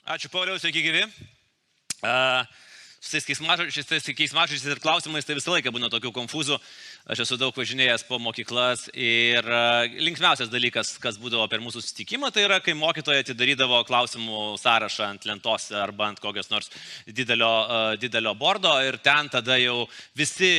Ačiū, Pauliau, sveiki gyvi. Su tais keismažodžiais ir klausimais tai visą laiką būna tokių konfūzų. Aš esu daug važinėjęs po mokyklas ir linksmiausias dalykas, kas būdavo per mūsų susitikimą, tai yra, kai mokytoja atidarydavo klausimų sąrašą ant lentos arba ant kokios nors didelio bordo ir ten tada jau visi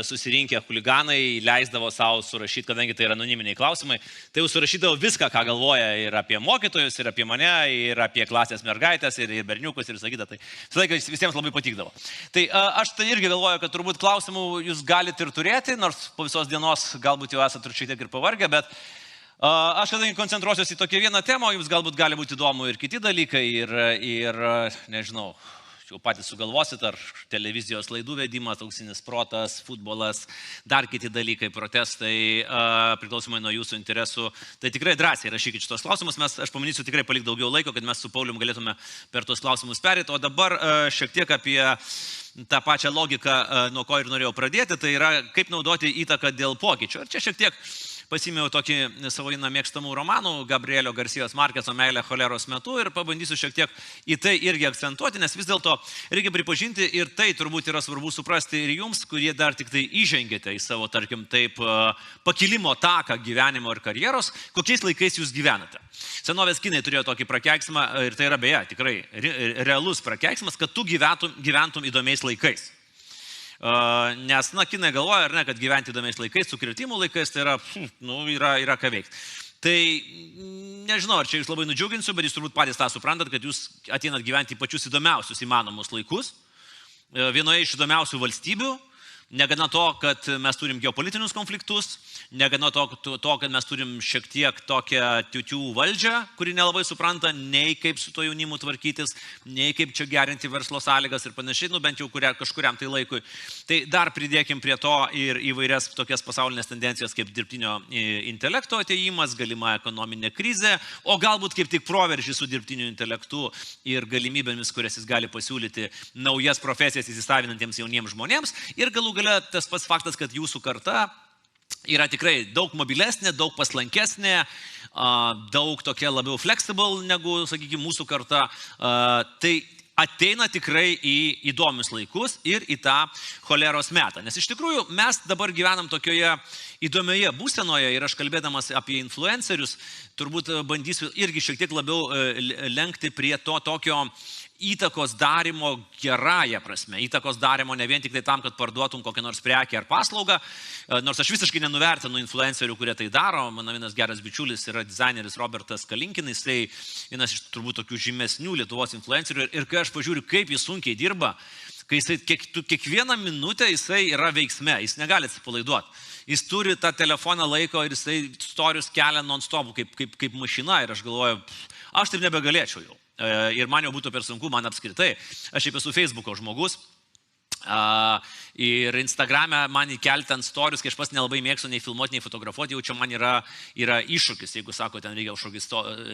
susirinkę chuliganai leisdavo savo surašyti, kadangi tai yra anoniminiai klausimai, tai jau surašydavo viską, ką galvoja ir apie mokytojus, ir apie mane, ir apie klasės mergaitės, ir berniukus, ir sakytą. Tai visą laiką visiems labai patikdavo. Tai aš tai irgi galvoju, kad turbūt klausimų jūs galite ir turėti, nors po visos dienos galbūt jau esate šiek tiek ir pavargę, bet aš kadangi koncentruosiuosi į tokią vieną temą, jums galbūt gali būti įdomu ir kiti dalykai, ir nežinau, jau patys sugalvosit, ar televizijos laidų vedimas, auksinis protas, futbolas, dar kiti dalykai, protestai, priklausomai nuo jūsų interesų. Tai tikrai drąsiai rašykit šitos klausimus, aš pamanysiu tikrai palik daugiau laiko, kad mes su Paulium galėtume per tuos klausimus perėti, o dabar šiek tiek apie tą pačią logiką, nuo ko ir norėjau pradėti, tai yra kaip naudoti įtaką dėl pokyčių. Ir čia šiek tiek pasimėjau tokį savo vieną mėgstamų romanų, Gabrielio Garcijos Markeso Meilė choleros metu ir pabandysiu šiek tiek į tai irgi akcentuoti, nes vis dėlto reikia pripažinti ir tai turbūt yra svarbu suprasti ir jums, kurie dar tik tai įžengėte į savo, tarkim, taip pakilimo taką gyvenimo ir karjeros, kokiais laikais jūs gyvenate. Senovės kinai turėjo tokį prakeiksmą ir tai yra beje tikrai realus prakeiksmas, kad tu gyventum įdomiais laikais. Nes, kinai galvoja, ar ne, kad gyventi įdomiais laikais, sukrėtimų laikais, tai yra ką veikti. Tai nežinau, ar čia jūs labai nudžiuginsiu, bet jūs turbūt patys tą suprantat, kad jūs ateinat gyventi į pačius įdomiausius įmanomus laikus, vienoje iš įdomiausių valstybių. Negana to, kad mes turim geopolitinius konfliktus, negana to, kad mes turim šiek tiek tokią tiutių valdžią, kuri nelabai supranta nei kaip su to jaunimu tvarkytis, nei kaip čia gerinti verslo sąlygas ir panašiai, bent jau kažkuriam tai laikui. Tai dar pridėkim prie to ir įvairias tokias pasaulinės tendencijas kaip dirbtinio intelekto atėjimas, galima ekonominė krizė, o galbūt kaip tik proveržį su dirbtiniu intelektu ir galimybėmis, kurias jis gali pasiūlyti naujas profesijas įsisavinantiems jauniems žmonėms. Ir galų gale tas pats faktas, kad jūsų karta yra tikrai daug mobilesnė, daug paslankesnė, daug tokia labiau flexible negu, sakykime, mūsų karta. Tai ateina tikrai į įdomius laikus ir į tą choleros metą. Nes iš tikrųjų mes dabar gyvenam tokioje įdomioje būsenoje ir aš kalbėdamas apie influencerius, turbūt bandysiu irgi šiek tiek labiau lenkti prie to tokio įtakos darimo gerąją prasme. Įtakos darimo ne vien tik tai tam, kad parduotum kokią nors prekę ar paslaugą, nors aš visiškai nenuvertinu influencerių, kurie tai daro. Mano vienas geras bičiulis yra dizaineris Robertas Kalinkinas, tai vienas iš turbūt tokių žymesnių Lietuvos influencerių. Ir kai aš pažiūriu, kaip jis sunkiai dirba, kai jisai kiekvieną minutę jisai yra veiksme, jis negali atsipalaiduoti. Jis turi tą telefoną laiko ir jisai storius kelia non-stop kaip mašina ir aš galvoju, aš taip nebegalėčiau jau. Ir man jau būtų per sunku, man apskritai. Aš šiaip esu Facebooko žmogus ir Instagrame man įkelti ant storius, kai aš pas nelabai mėgstu nei filmuoti, nei fotografuoti, jau čia man yra iššūkis. Jeigu sako, ten reikia kažkokį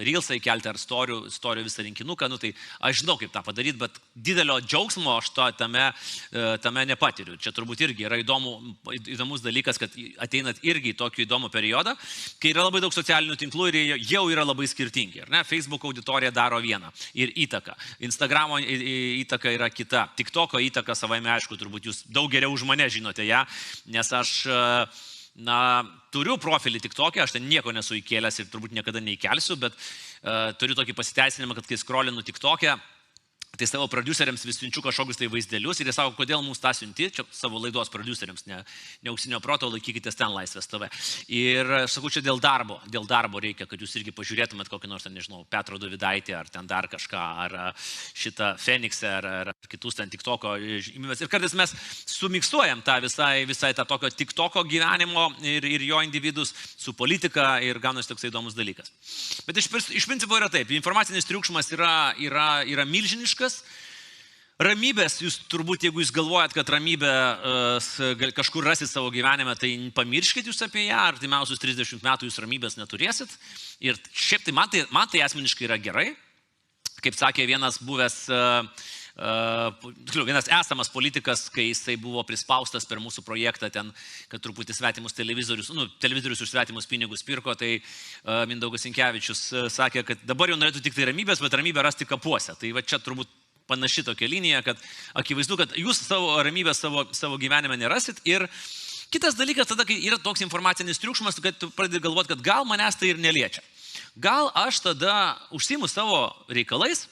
reelsą įkelti ar storių visą rinkinuką, tai aš žinau, kaip tą padaryti, bet didelio džiaugsmo aš tame nepatiriu. Čia turbūt irgi yra įdomus dalykas, kad ateinat irgi į tokį įdomų periodą, kai yra labai daug socialinių tinklų ir jie jau yra labai skirtingi. Facebook auditorija daro vieną ir įtaka. Instagramo įtaka yra kita. TikToko įtaka savaime, aišku, turbūt jūs daug geriau už mane žinote ją, nes aš turiu profilį TikTok'e, aš ten nieko nesu įkėlęs ir turbūt niekada neįkelsiu, bet turiu tokį pasiteisinimą, kad kai scrollinu TikTok'e, tai savo prodiuseriams vis siunčiu kažkokius tai vaizdelius ir jie sako, kodėl mums tą siunti, čia savo laidos prodiuseriams, ne auksinio proto, laikykitės ten Laisvės TV. Ir aš sakau, čia dėl darbo reikia, kad jūs irgi pažiūrėtumėt kokį nors, nežinau, Petro Dovidaitį ar ten dar kažką, ar šitą Feniksę, ar kitus ten TikToko. Ir kartais mes sumiksuojam tą visai tą tokio TikToko gyvenimo ir jo individus su politika ir gaunasi toks įdomus dalykas. Bet iš principo yra taip, informacinis triukšmas yra milžiniškas. Ramybės, jūs turbūt, jeigu jūs galvojat, kad ramybę kažkur rasit savo gyvenime, tai pamirškit jūs apie ją, artimiausius 30 metų jūs ramybės neturėsit. Ir šiaip tai man tai asmeniškai yra gerai. Kaip sakė vienas buvęs vienas esamas politikas, kai jisai buvo prispaustas per mūsų projektą ten, kad truputį svetimus televizorius už svetimus pinigus pirko, tai Mindaugas Sinkevičius sakė, kad dabar jau norėtų tik tai ramybės, bet ramybę rasti kapuose. Tai va čia turbūt panaši tokia linija, kad akivaizdu, kad jūs savo ramybės savo gyvenime nerasit. Ir kitas dalykas tada, kai yra toks informacinis triukšmas, kad tu pradedi galvoti, kad gal manęs tai ir neliečia. Gal aš tada užsiimu savo reikalais,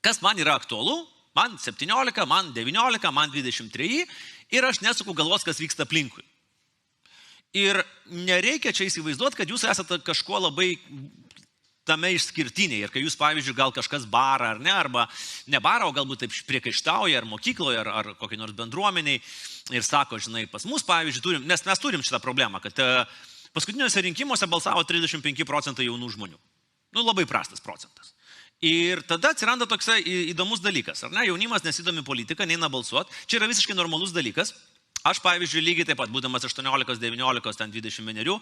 kas man yra aktualu, man 17, man 19, man 23 ir aš nesuku galvos, kas vyksta aplinkui. Ir nereikia čia įsivaizduoti, kad jūs esate kažkuo labai tame išskirtiniai. Ir kai jūs, pavyzdžiui, gal kažkas bara ar ne, arba ne bara, o galbūt taip priekaištauja ar mokykloje, ar kokiai nors bendruomeniai ir sako, žinai, pas mus, pavyzdžiui, nes mes turim šitą problemą, kad paskutiniuose rinkimuose balsavo 35% jaunų žmonių. Labai prastas procentas. Ir tada atsiranda toks įdomus dalykas, ar ne? Jaunimas nesidomi politika, neina balsuoti. Čia yra visiškai normalus dalykas. Aš, pavyzdžiui, lygiai taip pat, būdamas 18, 19, ten 21,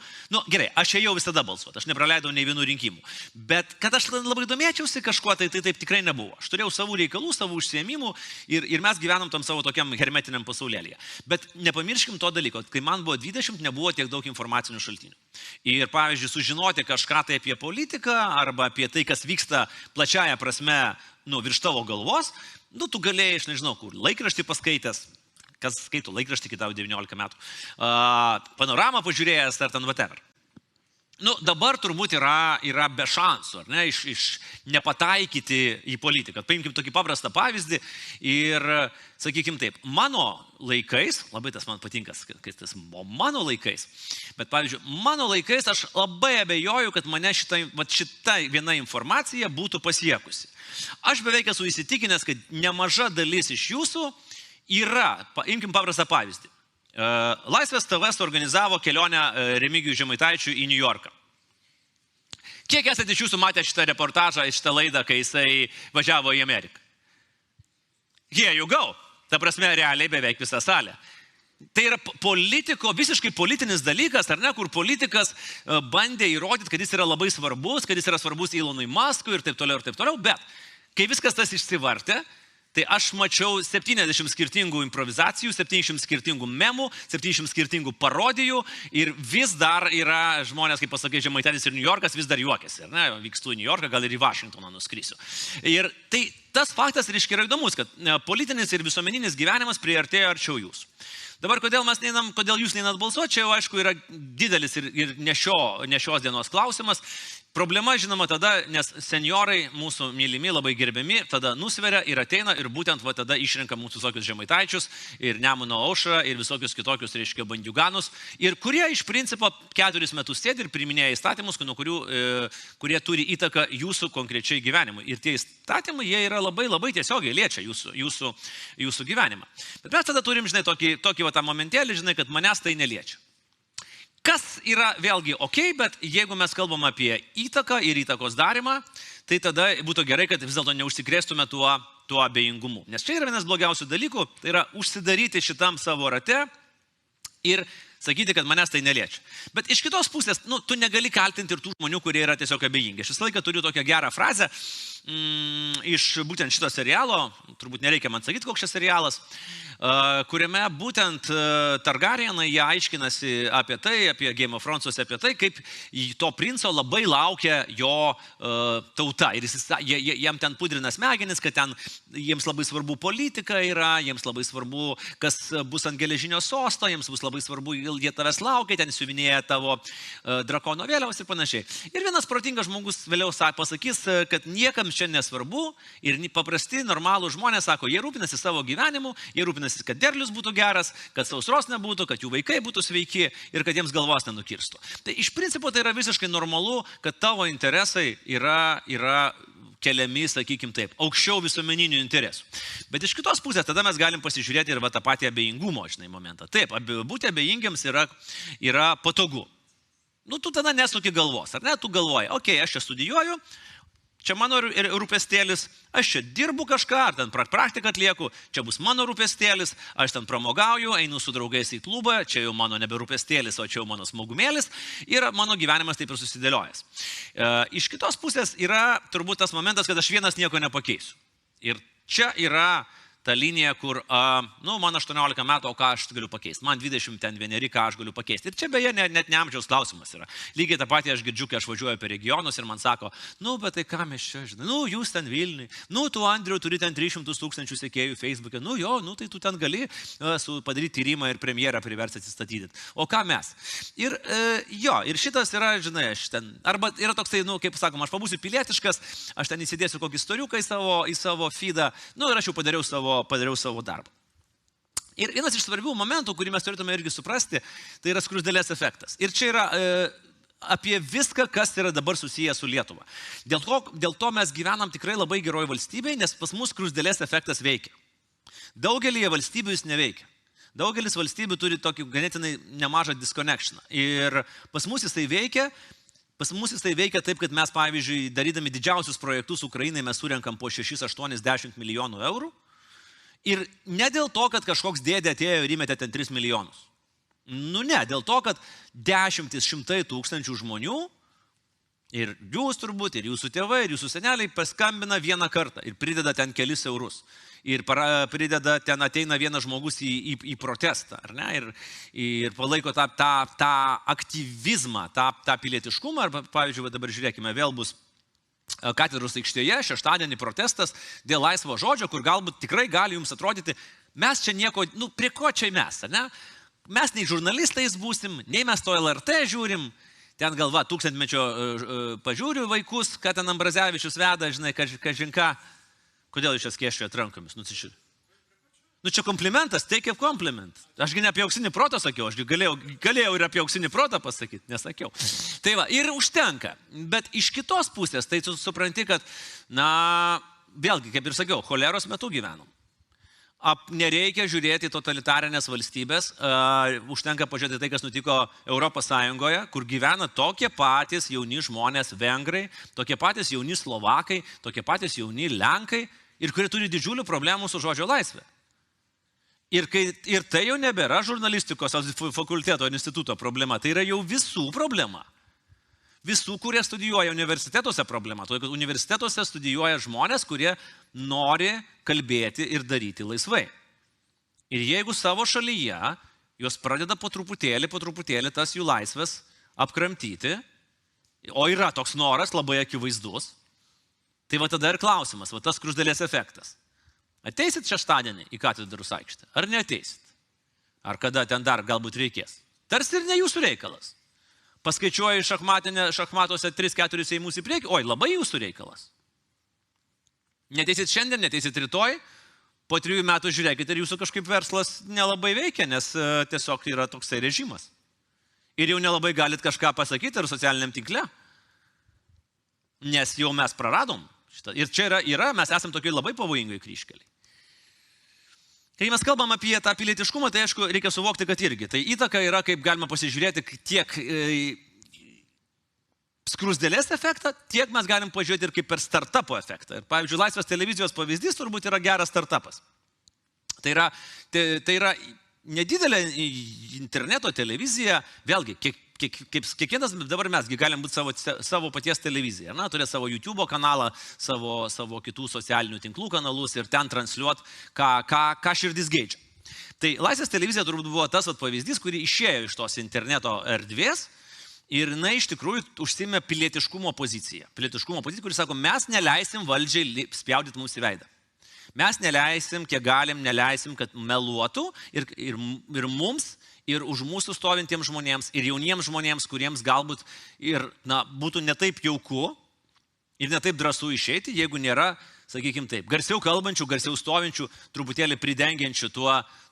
gerai, aš ėjau visada balsuoti, aš nepraleidau nei vienų rinkimų. Bet kad aš labai domėčiausi kažkuo, tai taip tikrai nebuvo. Aš turėjau savų reikalų, savų užsiėmimų ir mes gyvenom tam savo tokiam hermetiniam pasaulėlyje. Bet nepamirškim to dalyko, kai man buvo 20, nebuvo tiek daug informacinių šaltinių. Ir, pavyzdžiui, sužinoti kažką tai apie politiką arba apie tai, kas vyksta plačiaja prasme, virš tavo galvos, tu galėjai, aš nežinau, kur laikraštį paskaitęs, kas skaito laikraštį, kai tau 19 metų, panoramą pažiūrėjęs ar ten whatever. Dabar turbūt yra be šansų, ar ne, iš nepataikyti į politiką. Paimkim tokį paprastą pavyzdį ir sakykim taip, mano laikais, labai tas man patinka, mano laikais, bet pavyzdžiui, mano laikais aš labai abejoju, kad mane šita viena informacija būtų pasiekusi. Aš beveik esu įsitikinęs, kad nemaža dalis iš jūsų yra, imkim paprastą pavyzdį. Laisvės TV suorganizavo kelionę Remigijui Žemaitaičiui į New Yorką. Kiek esate iš jūsų matę šitą reportažą, šitą laidą, kai jisai važiavo į Ameriką? Here you go. Ta prasme, realiai beveik visą salę. Tai yra visiškai politinis dalykas, ar ne, kur politikas bandė įrodyti, kad jis yra labai svarbus, kad jis yra svarbus Elonui Muskui ir taip toliau, bet kai viskas tas išsivartė, tai aš mačiau 70 skirtingų improvizacijų, 70 skirtingų memų, 70 skirtingų parodijų ir vis dar yra žmonės, kaip pasakai, Žemaitaitis ir New Yorkas, vis dar juokiasi. Vykstu į New Yorką, gal ir į Vašingtoną nuskrisiu. Ir tai tas faktas, reiškia, yra įdomus, kad politinis ir visuomeninis gyvenimas priartėjo arčiau jūsų. Dabar, kodėl jūs neinat balsuoti, čia jau aišku yra didelis ir ne šios dienos klausimas. Problema, žinoma, tada, nes senjorai mūsų mylimi, labai gerbiami, tada nusveria ir ateina ir būtent tada išrenka mūsų visokius Žemaitaičius ir Nemuno Aušrą ir visokius kitokius, reiškia, bandiuganus, ir kurie iš principo 4 metus sėdi ir priiminėja įstatymus, kurie turi įtaką jūsų konkrečiai gyvenimui. Ir tie įstatymai, jie yra labai tiesiogiai liečia jūsų gyvenimą. Bet mes tada turim, žinai, tokį tą momentėlį, žinai, kad manęs tai neliečia. Kas yra vėlgi ok, bet jeigu mes kalbam apie įtaką ir įtakos darimą, tai tada būtų gerai, kad vis dėlto neužsikrėstume tuo abejingumu. Nes čia yra vienas blogiausių dalykų, tai yra užsidaryti šitam savo rate ir sakyti, kad manęs tai neliečia. Bet iš kitos pusės, tu negali kaltinti ir tų žmonių, kurie yra tiesiog abejingi. Aš visą laiką turiu tokią gerą frazę iš būtent šito serialo, turbūt nereikia man sakyti, koks šis serialas, kuriame būtent Targaryenai jie aiškinasi apie Game of Thrones, apie tai, kaip to princo labai laukia jo tauta. Ir jam ten pudrina smegenis, kad ten jiems labai svarbu politika yra, jiems labai svarbu, kas bus ant geležinio sosto, jiems bus labai svarbu, jie tavęs laukia, ten siuvinėja tavo drakono vėliavos ir panašiai. Ir vienas protingas žmogus vėliau pasakys, kad niekam čia nesvarbu ir paprasti, normalų žmonės sako, jie rūpinasi savo gyvenimu, jie rūpinasi, kad derlius būtų geras, kad sausros nebūtų, kad jų vaikai būtų sveiki ir kad jiems galvos nenukirstų. Tai iš principo tai yra visiškai normalu, kad tavo interesai yra keliami, sakykim taip, aukščiau visuomeninių interesų. Bet iš kitos pusės tada mes galim pasižiūrėti ir tą patį abejingumo, žinai, momentą. Taip, būti abejingiams yra patogu. Tu tada nesuki galvos, ar ne? Tu galvoji, okei, aš čia studijuoju, čia mano rūpestėlis, aš čia dirbu kažką, ar ten praktiką atlieku, čia bus mano rūpestėlis, aš ten pramogauju, einu su draugais į klubą, čia jau mano nebe rūpestėlis, o čia jau mano smagumėlis ir mano gyvenimas taip ir susidėliojęs. Iš kitos pusės yra turbūt tas momentas, kad aš vienas nieko nepakeisiu. Ir Čia yra ta linija, kur, man 18 metų, o ką aš galiu pakeisti, man 21, ką aš galiu pakeisti. Ir čia beje net ne amžiaus klausimas yra. Lygiai tą patį aš girdžiu, kai aš važiuoju per regionus ir man sako, bet tai ką mes čia, žinai, jūs ten Vilniui, tu Andriu turi ten 300 000 sekėjų Facebook'e, tai tu ten gali padaryti tyrimą ir premjerą priversti atsistatydinti. O ką mes? Ir ir šitas yra, žinai, arba yra toksai, kaip sakoma, aš pabūsiu pilietiškas, aš ten įsidėsiu kokį istoriuką į savo feedą, ir aš jau padariau savo darbą. Ir vienas iš svarbių momentų, kurį mes turėtume irgi suprasti, tai yra skruzdėlės efektas. Ir čia yra apie viską, kas yra dabar susiję su Lietuva. Dėl to mes gyvenam tikrai labai geroj valstybėje, nes pas mus skruzdėlės efektas veikia. Daugelį valstybių jis neveikia. Daugelis valstybių turi tokį ganėtinai nemažą disconnection. Ir pas mus jis tai veikia. Pas mus jis tai veikia taip, kad mes, pavyzdžiui, darydami didžiausius projektus Ukrainai, mes surenkam po 6-8-10 milijonų eurų. Ir ne dėl to, kad kažkoks dėdė atėjo ir įmetė ten 3 milijonus. Ne, dėl to, kad 10-100 tūkstančių žmonių, ir jūs turbūt, ir jūsų tėvai, ir jūsų seneliai paskambina vieną kartą ir prideda ten kelis eurus. Ir prideda, ten ateina vienas žmogus į protestą, ar ne? Ir palaiko tą aktyvizmą, tą pilietiškumą. Arba, pavyzdžiui, dabar žiūrėkime, vėl bus Katedros aikštėje, šeštadienį protestas dėl laisvo žodžio, kur galbūt tikrai gali jums atrodyti, mes čia nieko, prie ko čia mes, ar ne? Mes nei žurnalistais būsim, nei mes to LRT žiūrim, ten galva, 1000-mečio pažiūriu vaikus, ką ten Ambrazevičius veda, žinai, kažinką. Kodėl jūs čia skėščiojat rankomis? Čia komplimentas, take a compliment. Ašgi ne apie auksinį protą sakiau, aš galėjau ir apie auksinį protą pasakyti, nesakiau. Tai va, ir užtenka. Bet iš kitos pusės, tai tu supranti, kad, vėlgi, kaip ir sakiau, choleros metu gyvenom. Nereikia žiūrėti totalitarinės valstybės, užtenka pažiūrėti tai, kas nutiko Europos Sąjungoje, kur gyvena tokie patys jauni žmonės vengrai, tokie patys jauni slovakai, tokie patys jauni lenkai ir kurie turi didžiulių problemų su žodžio laisvė. Ir tai jau nebėra žurnalistikos fakulteto instituto problema, tai yra jau visų problema. Visų, kurie studijuoja universitetuose problema. Todėl, kad universitetuose studijuoja žmonės, kurie nori kalbėti ir daryti laisvai. Ir jeigu savo šalyje jos pradeda po truputėlį tas jų laisvės apkramtyti, o yra toks noras labai akivaizdus, tai va tada ir klausimas, va tas skruzdėlės efektas. Ateisit šeštadienį į Katedros aikštę, ar neateisit? Ar kada ten dar galbūt reikės? Tarsi ir ne jūsų reikalas. Paskaičiuoji šachmatuose 3-4 seimus į priekį, labai jūsų reikalas. Neteisit šiandien, neteisit rytoj, po 3 metų žiūrėkite ir jūsų kažkaip verslas nelabai veikia, nes tiesiog yra toksai režimas. Ir jau nelabai galit kažką pasakyti ir socialiniam tinkle, nes jau mes praradom šitą. Ir čia mes esam tokiai labai pavojingai kryžkeliai. Kai mes kalbam apie tą pilietiškumą, tai aišku, reikia suvokti, kad irgi. Tai įtaka yra, kaip galima pasižiūrėti tiek skruzdėlės efektą, tiek mes galim pažiūrėti ir kaip per startupo efektą. Ir pavyzdžiui, Laisvės televizijos pavyzdys turbūt yra geras startupas. Tai yra nedidelė interneto televizija, vėlgi, kiekvienas dabar mesgi galim būti savo paties televizija, turėti savo YouTube kanalą, savo kitų socialinių tinklų kanalus ir ten transliuoti, ką širdis geidžia. Tai Laisvės televizija turbūt buvo tas pavyzdys, kuri išėjo iš tos interneto erdvės ir jinai iš tikrųjų užsiėmė pilietiškumo poziciją. Pilietiškumo poziciją, kuri sako, mes neleisim valdžiai spjaudyti mums į veidą. Mes neleisim, kiek galim, neleisim, kad meluotų ir mums, ir už mūsų stovintiems žmonėms, ir jauniems žmonėms, kuriems galbūt būtų netaip jauku ir netaip drąsu išeiti, jeigu nėra, sakykime taip, garsiau kalbančių, garsiau stovinčių, truputėlį pridengiančių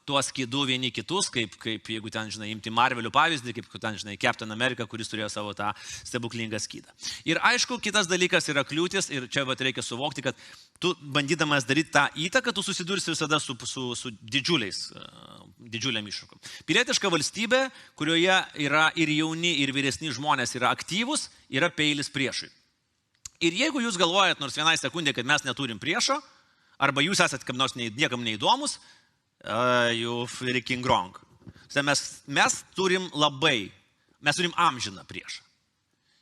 tuo skydu vieni kitus, kaip jeigu ten, žinai, imti Marvelio pavyzdį, kaip ten, žinai, Captain America, kuris turėjo savo tą stebuklingą skydą. Ir aišku, kitas dalykas yra kliūtis ir čia reikia suvokti, kad tu bandydamas daryti tą įtaką, tu susidursi visada su didžiuliam iššūkiu. Pilietiška valstybė, kurioje yra ir jauni, ir vyresni žmonės yra aktyvūs, yra peilis priešui. Ir jeigu jūs galvojat nors vienai sekundė, kad mes neturim priešo, arba jūs esat kam nors niekam neįdomus, you freaking wrong. Mes turim amžiną priešą.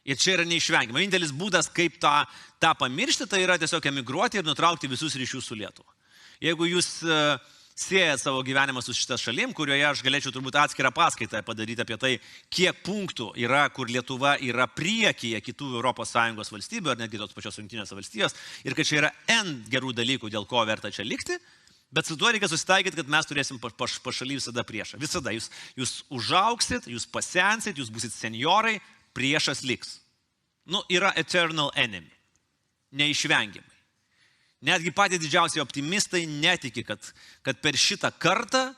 Ir čia yra neišvengiama. Vienintelis būdas, kaip tą pamiršti, tai yra tiesiog emigruoti ir nutraukti visus ryšius su Lietuva. Jeigu jūs siejat savo gyvenimą su šitą šalim, kurioje aš galėčiau turbūt atskirą paskaitą padaryti apie tai, kiek punktų yra, kur Lietuva yra priekyje kitų ES valstybių, ar netgi tos pačios Jungtinės valstijos, ir kad čia yra N gerų dalykų, dėl ko verta čia likti, bet su tuo reikia susitaikyti, kad mes turėsim pašaly visada priešą. Visada. Jūs užauksit, jūs pasensit, jūs būsit seniorai, priešas liks. Yra eternal enemy. Neišvengiamai. Netgi patys didžiausiai optimistai netiki, kad per šitą kartą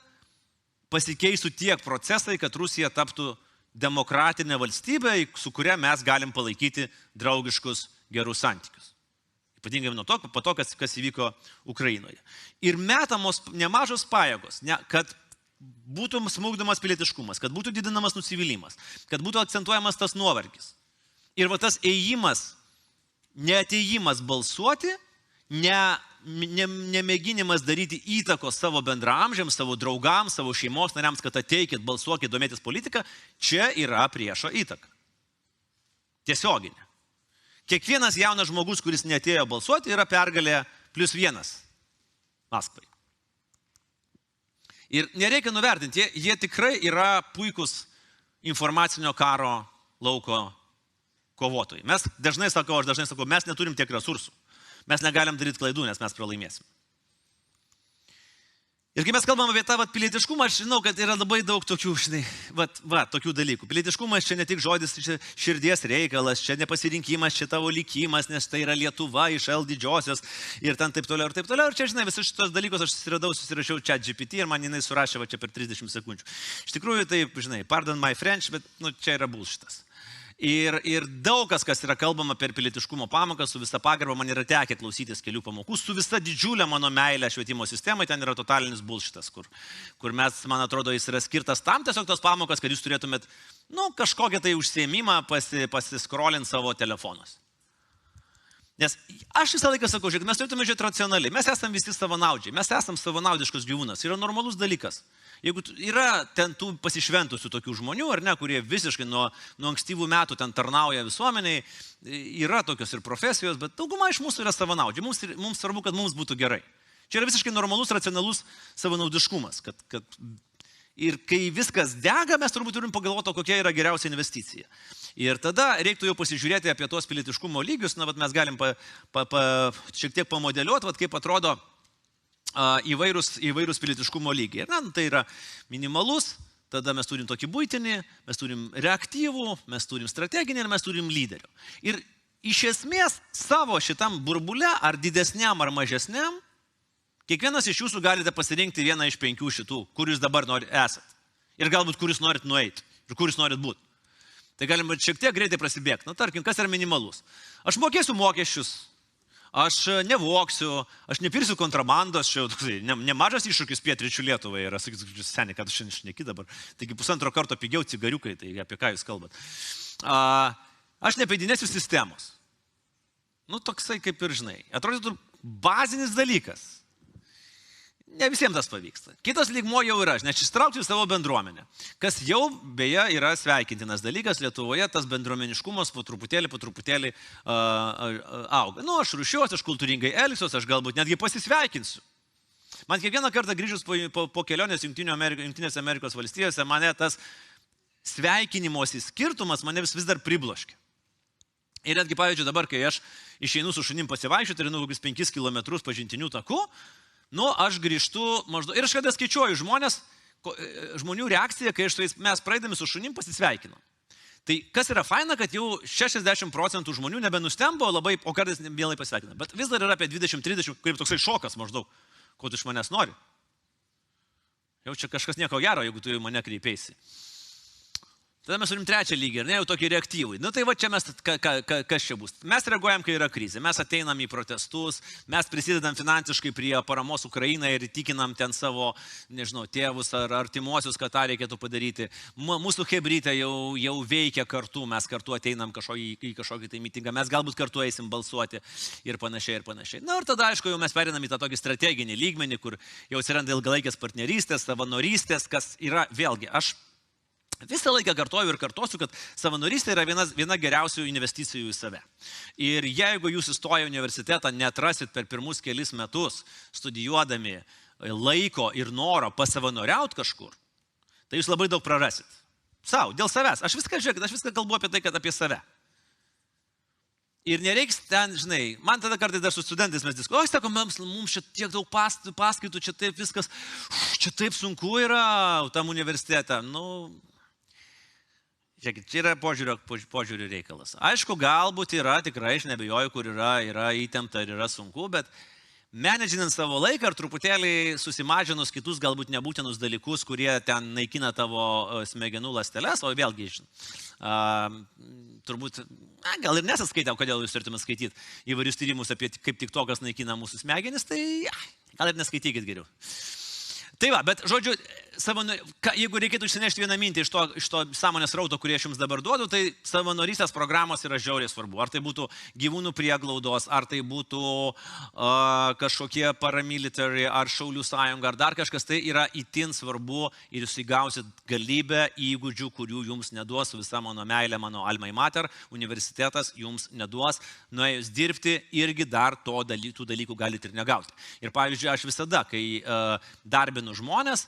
pasikeistų tiek procesai, kad Rusija taptų demokratinė valstybė, su kuria mes galim palaikyti draugiškus gerus santykius. Ypatingai po to, kas įvyko Ukrainoje. Ir metamos nemažos pajėgos, kad būtų smukdomas pilietiškumas, kad būtų didinamas nusivylimas, kad būtų akcentuojamas tas nuovargis. Ir tas ėjimas, neatėjimas balsuoti, nemėginimas daryti įtakos savo bendraamžiams, savo draugams, savo šeimos nariams, kad ateikit, balsuokit, domėtis politiką, čia yra priešo įtaka. Tiesioginė. Kiekvienas jaunas žmogus, kuris neatėjo balsuoti, yra pergalė +1 Maskvai. Ir nereikia nuvertinti, jie tikrai yra puikus informacinio karo lauko kovotojai. Aš dažnai sakau, mes neturim tiek resursų. Mes negalim daryti klaidų, nes mes pralaimėsim. Ir kai mes kalbam apie tą pilietiškumą, aš žinau, kad yra labai daug tokių, tokių dalykų. Pilietiškumas čia ne tik žodis, čia širdies reikalas, čia nepasirinkimas, čia tavo likimas, nes tai yra Lietuva iš L didžiosios ir ten taip toliau ir taip toliau. Ir čia, žinai, visus šitos dalykus aš susirašiau ChatGPT ir man jinai surašė čia per 30 sekundžių. Iš tikrųjų, taip, žinai, pardon my French, bet čia yra bullshitas. Ir daug kas yra kalbama per pilietiškumo pamoką, su visa pagarba man yra tekę klausytis kelių pamokų, su visa didžiulė mano meilė švietimo sistemai, ten yra totalinis bullshitas, kur mes, man atrodo, jis yra skirtas tam tiesiog tos pamokas, kad jūs turėtumėt, kažkokią tai užsiėmimą pasiskrolint savo telefonuose. Nes aš visą laiką sakau, žiūrėk, mes turėtume žiūrėti racionaliai, mes esame visi savanaudžiai, mes esame savanaudiškas gyvūnas, yra normalus dalykas. Jeigu yra ten tų pasišventusių tokių žmonių, ar ne, kurie visiškai nuo ankstyvų metų ten tarnauja visuomeniai, yra tokios ir profesijos, bet dauguma iš mūsų yra savanaudžiai. Mums svarbu, kad mums būtų gerai. Čia yra visiškai normalus, racionalus savanaudiškumas. Ir kai viskas dega, mes turbūt turim pagalvoti, kokia yra geriausia investicija. Ir tada reiktų jau pasižiūrėti apie tos pilietiškumo lygius, mes galim šiek tiek pamodeliuoti, kaip atrodo įvairūs pilietiškumo lygiai. Tai yra minimalus, tada mes turim tokį buitinį, mes turim reaktyvų, mes turim strateginį ir mes turim lyderių. Ir iš esmės savo šitam burbule, ar didesniam, ar mažesniam, kiekvienas iš jūsų galite pasirinkti vieną iš 5 šitų, kur jūs dabar esat. Ir galbūt kur jūs norit nueiti, ir kur jūs norit būti. Tai galim šiek tiek greitai prasibėgti. Tarkim, kas yra minimalus? Aš mokėsiu mokesčius. Aš nevoksiu, aš nepirsiu kontrabandos, čia nemažas iššūkis pietryčių Lietuvai yra, sakysiu, seniai, kad aš šiandien šneki dabar, taigi 1,5 karto pigiau cigariukai, tai apie ką jūs kalbat. Aš nepeidinėsiu sistemos. Toksai kaip ir žinai, atrodytų bazinis dalykas. Ne visiems tas pavyksta. Kitas lygmuo jau yra, aš išsitrauksiu savo bendruomenę, kas jau beje yra sveikintinas dalykas Lietuvoje, tas bendruomeniškumas po truputėlį auga. Aš rušiuosi, aš kultūringai elgsiuosi, aš galbūt netgi pasisveikinsiu. Man kiekvieną kartą grįžus po kelionės Jungtinėse Amerikos valstijose, mane tas sveikinimosi skirtumas mane vis dar pribloškia. Ir netgi, pavyzdžiui, dabar, kai aš išeinu su šunim pasivaikščioti ir kokius 5 km pažintinių takų, aš grįžtu maždaug, ir aš kada skaičiuoju žmonių reakciją, kai mes praeidami su šunim pasisveikinam. Tai kas yra faina, kad jau 60% žmonių nebenustembo labai, o kartais mielai pasveikina. Bet vis dar yra apie 20-30, kaip toksai šokas maždaug, ko tu iš manęs nori. Jau čia kažkas nieko gero, jeigu tu į mane kreipeisi. Tada mes turim trečią lygį, ir ne jau tokį reaktyvų. Tai va čia mes, kas čia bus? Mes reaguojam, kai yra krizė, mes ateinam į protestus, mes prisidedam finansiškai prie paramos Ukrainai ir įtikinam ten savo, nežinau, tėvus ar artimuosius, kad tą reikėtų padaryti. Mūsų chebrytė jau veikia kartu, mes kartu ateinam į kažkokį tai mitingą, mes galbūt kartu eisim balsuoti ir panašiai ir panašiai. Ir tada, aišku, jau mes perinam į tą tokį strateginį lygmenį, kur jau atsiranda ilgalaikės partnerystės, savanorystės, kas yra, vėlgi, aš Visą laiką kartoju ir kartosiu, kad savanorystė yra viena geriausių investicijų į save. Ir jeigu jūs įstoję į universitetą neatrasit per pirmus kelis metus, studijuodami laiko ir noro pasavanoriauti kažkur, tai jūs labai daug prarasit. Sau, dėl savęs. Aš viską kalbu apie tai, kad apie save. Ir nereiks ten, žinai, man tada kartais dar su studentais mes diskutuojame, sako, mums čia tiek daug paskaitų, čia taip viskas, čia taip sunku yra tam universitete. Nu, žiūrėkit, čia yra požiūrių reikalas. Aišku, galbūt yra, tikrai, aš nebejoju, kur yra įtempta ir yra sunku, bet menedžinant savo laiką ar truputėlį susimažinus kitus galbūt nebūtinus dalykus, kurie ten naikina tavo smegenų ląsteles, o vėlgi, turbūt, gal ir nesaskaitėm, kodėl jūs turėtume skaityti įvairius tyrimus apie kaip tik to, kas naikina mūsų smegenis, tai gal ir neskaitykit geriau. Tai va, bet žodžiu, jeigu reikėtų išsinešti vieną mintį iš to sąmonės rauto, kurį aš jums dabar duodu, tai savanorystės programos yra žiauriai svarbu. Ar tai būtų gyvūnų prieglaudos, ar tai būtų kažkokie paramilitary, ar šaulių sąjunga, ar dar kažkas, tai yra itin svarbu ir jūs įgausit galybę įgūdžių, kurių jums neduos visa mano meilė, mano alma mater, universitetas jums neduos. Nuėjus dirbti irgi dar tų dalykų galite ir negauti. Ir pavyzdžiui, aš visada, kai darbinu žmonės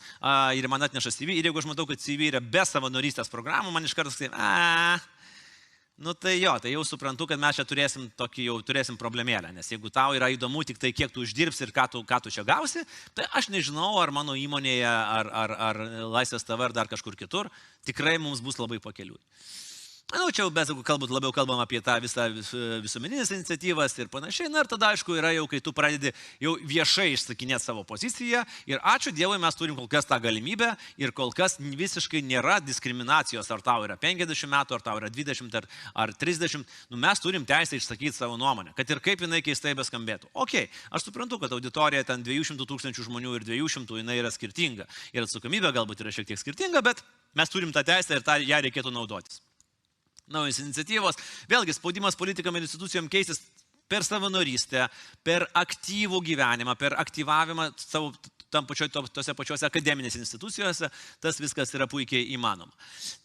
ir man atneša CV, ir jeigu aš matau, kad CV yra be savanorystės programų, man iš karto sakai, nu tai jau suprantu, kad mes čia turėsim problemėlę, nes jeigu tau yra įdomu tik tai, kiek tu uždirbsi ir ką tu čia gausi, tai aš nežinau, ar mano įmonėje, ar Laisvės TV, ar dar kažkur kitur, tikrai mums bus labai pakeliui. Nu, čia labiau kalbam apie tą visą visuomeninės iniciatyvas ir panašiai. Na ir tada, aišku, yra jau, kai tu pradedi jau viešai išsakinėti savo poziciją. Ir ačiū Dievui, mes turim kol kas tą galimybę ir kol kas visiškai nėra diskriminacijos, ar tau yra 50 metų, ar tau yra 20 ar 30. Nu, mes turim teisę išsakyti savo nuomonę, kad ir kaip jinai keistai beskambėtų. Ok, aš suprantu, kad auditorija ten 200 000 žmonių ir 200 jinai yra skirtinga. Ir atsakomybė galbūt yra šiek tiek skirtinga, bet mes turim tą teisę ir ją reikėtų naudotis. Naujos iniciatyvos, vėlgi spaudimas politikam ir institucijom keistis per savanorystę, per aktyvų gyvenimą, per aktyvavimą savo tose pačiose akademinėse institucijose, tas viskas yra puikiai įmanoma.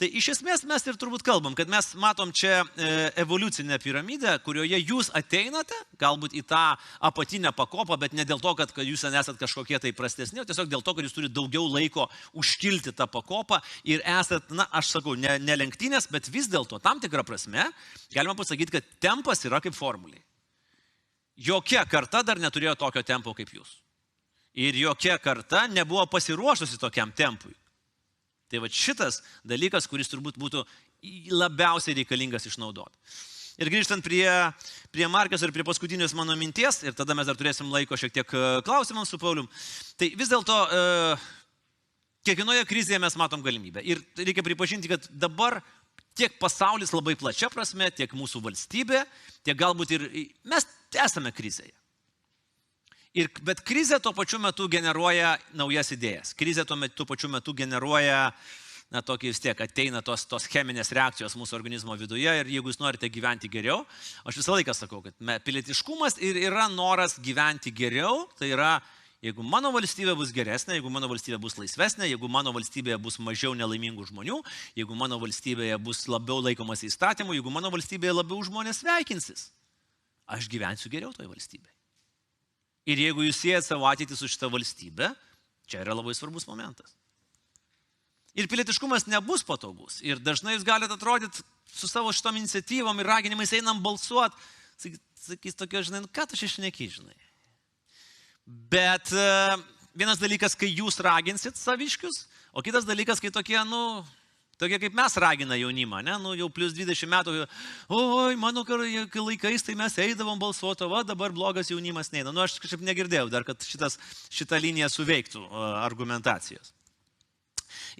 Tai iš esmės mes ir turbūt kalbam, kad mes matom čia evoliucinę piramidę, kurioje jūs ateinate, galbūt į tą apatinę pakopą, bet ne dėl to, kad jūs nesat kažkokie tai prastesni, o tiesiog dėl to, kad jūs turite daugiau laiko užkilti tą pakopą ir esat, na, aš sakau, ne lenktynės, bet vis dėlto tam tikrą prasme galima pasakyti, kad tempas yra kaip formuliai. Jokia karta dar neturėjo tokio tempo kaip jūs. Ir jokia karta nebuvo pasiruošusi tokiam tempui. Tai va šitas dalykas, kuris turbūt būtų labiausiai reikalingas išnaudoti. Ir grįžtant prie Markės ir prie paskutinės mano minties, ir tada mes dar turėsim laiko šiek tiek klausimams su Paulium, tai vis dėlto kiekvienoje krizėje mes matom galimybę. Ir reikia pripažinti, kad dabar tiek pasaulis labai plačia prasme, tiek mūsų valstybė, tiek galbūt ir mes esame krizėje. Bet krizė tuo pačiu metu generuoja naujas idėjas. Krizė tuo pačiu metu generuoja, na, tokį vis tiek ateina tos cheminės reakcijos mūsų organizmo viduje ir jeigu jūs norite gyventi geriau, aš visą laiką sakau, kad pilietiškumas ir yra noras gyventi geriau, tai yra, jeigu mano valstybė bus geresnė, jeigu mano valstybė bus laisvesnė, jeigu mano valstybėje bus mažiau nelaimingų žmonių, jeigu mano valstybėje bus labiau laikomas įstatymų, jeigu mano valstybėje labiau žmonės sveikinsis, aš gyvensiu geriau toje valstybėje. Ir jeigu jūs siejate savo ateitį su šitą valstybę, čia yra labai svarbus momentas. Ir pilietiškumas nebus patogus. Ir dažnai jūs galite atrodyti su savo šitom iniciatyvom ir raginimais einam balsuoti. Sakys tokia, žinai, ką tu čia šneki, žinai. Bet vienas dalykas, kai jūs raginsit saviškius, o kitas dalykas, kai tokie, tokie kaip mes ragina jaunimą, ne? Jau plus 20 metų, oi, mano laikais tai mes eidavom balsuoti, va, dabar blogas jaunimas neina. Aš kažkaip negirdėjau dar, kad šita linija suveiktų argumentacijos.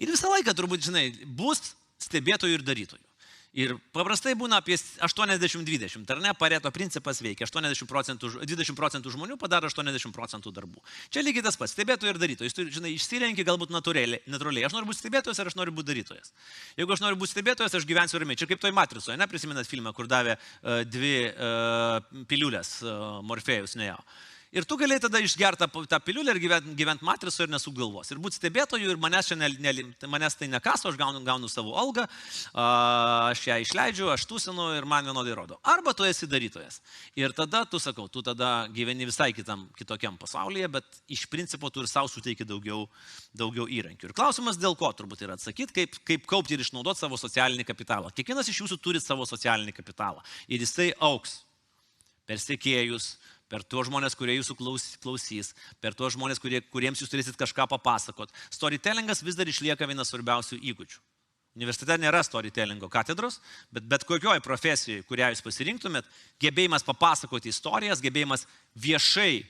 Ir visą laiką turbūt, žinai, bus stebėtojų ir darytojų. Ir paprastai būna apie 80-20, ar ne, Pareto principas veikia, 20% žmonių padaro 80% darbų. Čia lygiai tas pats, stebėtojai ir darytojai. Jis, žinai, išsirenki galbūt natūraliai. Aš noriu būti stebėtojas ar aš noriu būti darytojas. Jeigu aš noriu būti stebėtojas, aš gyvensiu ramiai. Čia kaip toj Matricoje, ne, prisimenat filmą, kur davė dvi piliulės Morfėjus Neo. Ir tu galėjai tada išgerti tą piliulę ir gyventi matrisu ir nesuk galvos. Ir būti stebėtoju ir manęs tai nekaso, aš gaunu savo algą, aš ją išleidžiu, aš tūsinu ir man vienodai rodo. Arba tu esi darytojas. Ir tada tu tada gyveni visai kitokiam pasaulyje, bet iš principo tu ir savo suteiki daugiau įrankių. Ir klausimas dėl ko turbūt yra atsakyti, kaip kaupti ir išnaudoti savo socialinį kapitalą. Kiekvienas iš jūsų turi savo socialinį kapitalą. Ir jisai auks per sekėjus, per tuos žmonės, kurie jūsų klausys, per tuos žmonės, kuriems jūs turėsit kažką papasakot. Storytellingas vis dar išlieka vienas svarbiausių įgūdžių. Universitete nėra storytellingo katedros, bet kokioje profesijoje, kurią jūs pasirinktumėt, gebėjimas papasakoti istorijas, gebėjimas viešai,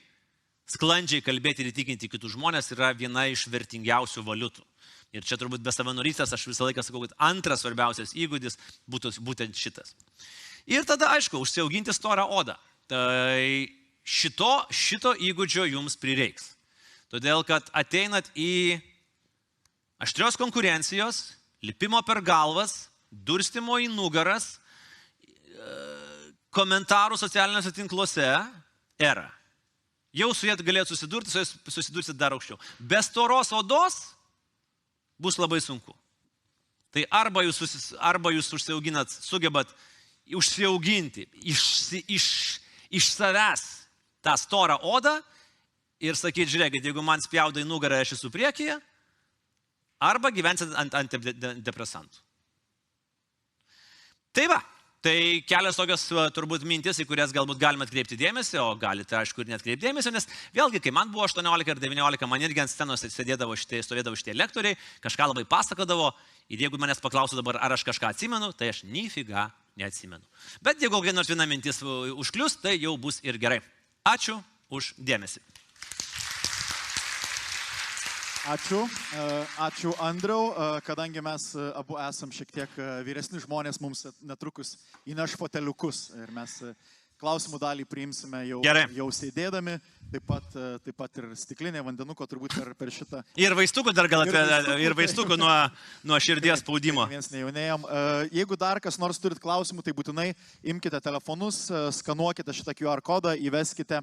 sklandžiai kalbėti ir įtikinti kitus žmonės yra viena iš vertingiausių valiutų. Ir čia turbūt be savanorystės aš visą laiką sakau, kad antras svarbiausias įgūdis būtų būtent šitas. Ir tada, aišku, užsiauginti storą odą. Tai šito įgūdžio jums prireiks. Todėl, kad ateinat į aštrios konkurencijos, lipimo per galvas, durstimo į nugaras, komentarų socialiniuose tinkluose erą. Jau su jie galėtų susidurti dar aukščiau. Be storos odos bus labai sunku. Tai arba jūs užsiauginat, sugebat užsiauginti iš savęs tą storą odą ir sakyti, žiūrėkit, jeigu man spjauda į nugarą, aš esu priekyje, arba gyvensit ant antidepresantų. Tai va, tai kelios tokios turbūt mintis, į kurias galbūt galime atkreipti dėmesį, o galite, aišku, ir neatkreipti dėmesį, nes vėlgi, kai man buvo 18 ar 19, man irgi ant scenos stovėdavo šitie lektoriai, kažką labai pasakodavo, ir jeigu manęs paklausų dabar, ar aš kažką atsimenu, tai aš nifiga neatsimenu. Bet jeigu kokia nors viena mintis užklius, tai jau bus ir gerai. Ačiū už dėmesį. Ačiū Andriau, kadangi mes abu esam šiek tiek vyresni žmonės, mums netrukus įneš foteliukus ir mes klausimų dalį priimsime jau sėdėdami, taip pat ir stiklinė vandenuko turbūt per šitą. Ir vaistukų dar gal ir vaistukų nuo širdies spaudimo. Mes nejaunėjom. Jeigu dar kas nors turit klausimų, tai būtinai imkite telefonus, skanuokite šitą QR kodą, įveskite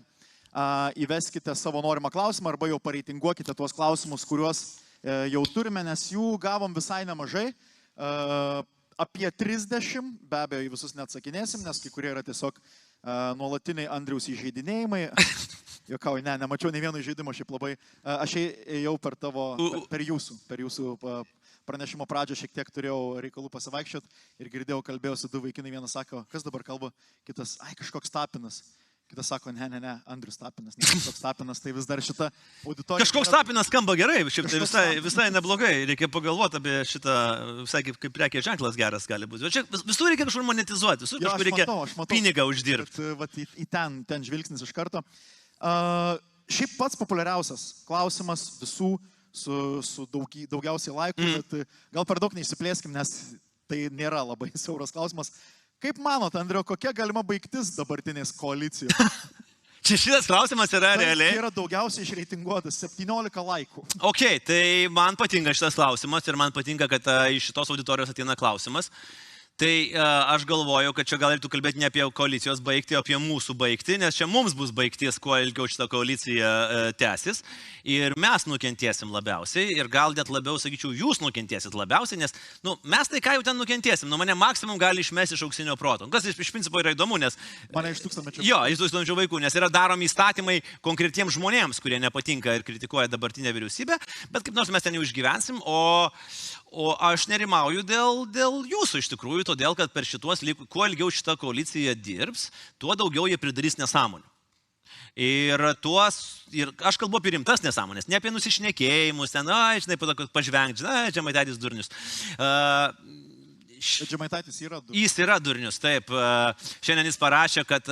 savo norimą klausimą arba jau pareitinguokite tuos klausimus, kuriuos jau turime, nes jų gavom visai nemažai. Apie 30, be abejo, į visus neatsakinėsim, nes kai kurie yra tiesiog nuolatiniai Andriaus įžeidinėjimai. Jokauju, nemačiau nei vieno įžeidimo, šiaip labai. Aš ėjau per jūsų pranešimo pradžią šiek tiek turėjau reikalų pasivaikščioti ir girdėjau, kalbėjausi du vaikinai, vienas sako, kas dabar kalba, kitas, kažkoks Tapinas. Kitas sako, ne, Andrius Tapinas, ne kažkoks Tapinas, tai vis dar šita auditorija. Kažkoks Tapinas skamba gerai, šiaip tai visai neblogai, reikia pagalvoti apie šitą, visai kaip prekės ženklas geras gali būti. Čia visur reikia kažkur monetizuoti, visur kažkur reikia pinigą uždirbti. Į ten žvilgsnis iš karto. Šiaip pats populiariausias klausimas visų su daugiausiai laikų, bet gal per daug neišsiplėskim, nes tai nėra labai siauras klausimas. Kaip manot, Andriau, kokia galima baigtis dabartinės koalicijos? Šitas klausimas yra realiai. Tai yra daugiausiai išreitinguotas, 17 laikų. Ok, tai man patinka šitas klausimas ir man patinka, kad iš šitos auditorijos ateina klausimas. Tai aš galvoju, kad čia gal reiktų kalbėti ne apie koalicijos baigtį, o apie mūsų baigtį, nes čia mums bus baigtis, kuo ilgiau šitą koaliciją tęsis. Ir mes nukentėsim labiausiai, ir gal net labiau, sakyčiau, jūs nukentėsit labiausiai, nes mes tai ką jau ten nukentėsim, mane maksimum gali išmesti iš auksinio proto. Kas iš principo yra įdomu, nes... Mane iš tūkstančio. Jo, iš tūkstančio vaikų, nes yra daromi įstatymai konkretiems žmonėms, kurie nepatinka ir kritikuoja dabartinę vyriausybę, bet kaip nors mes ten jau išgyvensim, o aš nerimauju dėl jūsų iš tikrųjų, todėl kad per šituos, kuo ilgiau šita koalicija dirbs, tuo daugiau jie pridarys nesąmonių. Ir aš kalbu apie rimtas nesąmonės, ne apie nusišnekėjimus, žinai, pažvengti, Žemaitaitis durnius. Žemaitaitis yra durnius. Jis yra durnius, taip. Šiandien jis parašė, kad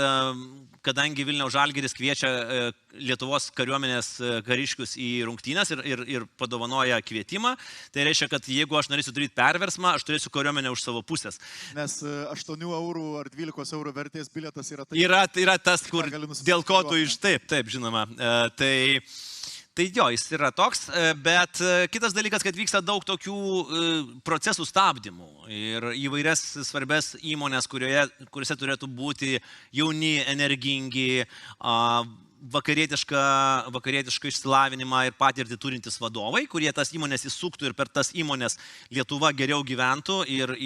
kadangi Vilniaus Žalgiris kviečia Lietuvos kariuomenės kariškius į rungtynes ir padovanoja kvietimą, tai reiškia, kad jeigu aš norėsiu daryti perversmą, aš turėsiu kariuomenę už savo pusės. Nes 8 eurų ar 12 eurų vertės bilietas yra tai. Yra tas, kur dėl ko tu taip, žinoma. Tai jo, jis yra toks, bet kitas dalykas, kad vyksta daug tokių procesų stabdymų ir įvairias svarbės įmonės, kuriuose turėtų būti jauni, energingi, vakarietišką išsilavinimą ir patirtį turintys vadovai, kurie tas įmonės įsuktų ir per tas įmonės Lietuva geriau gyventų ir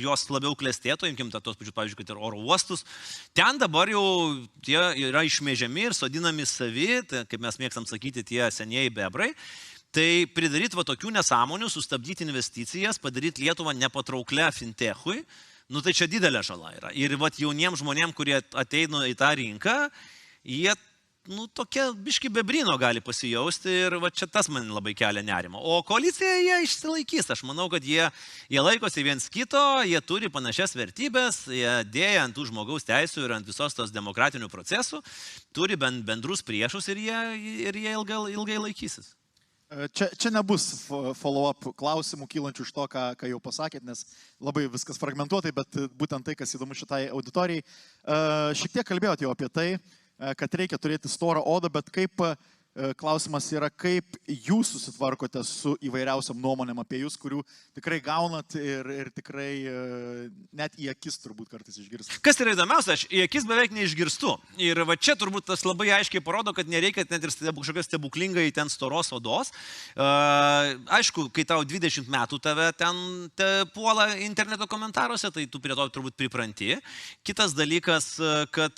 jos labiau klestėtų, imkim tos pačius, pavyzdžiui, kad ir oro uostus. Ten dabar jau tie yra išmėžiami ir sodinami savi, tai, kaip mes mėgstam sakyti, tie senieji bebrai. Tai pridaryti va tokių nesąmonių, sustabdyti investicijas, padaryti Lietuvą nepatrauklę fintechui, nu tai čia didelė žala yra. Ir vat jauniems žmonėms, kurie ateina į tą rinką, jie, nu, tokie biški bebrino gali pasijausti ir va čia tas man labai kelia nerimą. O koalicija jie išsilaikys. Aš manau, kad jie laikosi viens kito, jie turi panašias vertybės, jie dėja ant tų žmogaus teisų ir ant visos tos demokratinių procesų, turi bendrus priešus ir jie ilgai laikysis. Čia nebus follow-up klausimų kylančių iš to, ką jau pasakėt, nes labai viskas fragmentuotai, bet būtent tai, kas įdomu šitai auditorijai. Šiek tiek kalbėjote jau apie tai, kad reikia turėti storą odą, bet klausimas yra, kaip jūs susitvarkote su įvairiausiam nuomonėm apie jūs, kurių tikrai gaunat ir tikrai net į akis turbūt kartais išgirstu. Kas yra įdomiausia, aš į akis beveik neišgirstu. Ir va čia turbūt tas labai aiškiai parodo, kad nereikia net ir kažkokios stebuklingai ten storos odos. Aišku, kai tau 20 metų tave ten puola interneto komentaruose, tai tu prie to turbūt pripranti. Kitas dalykas, kad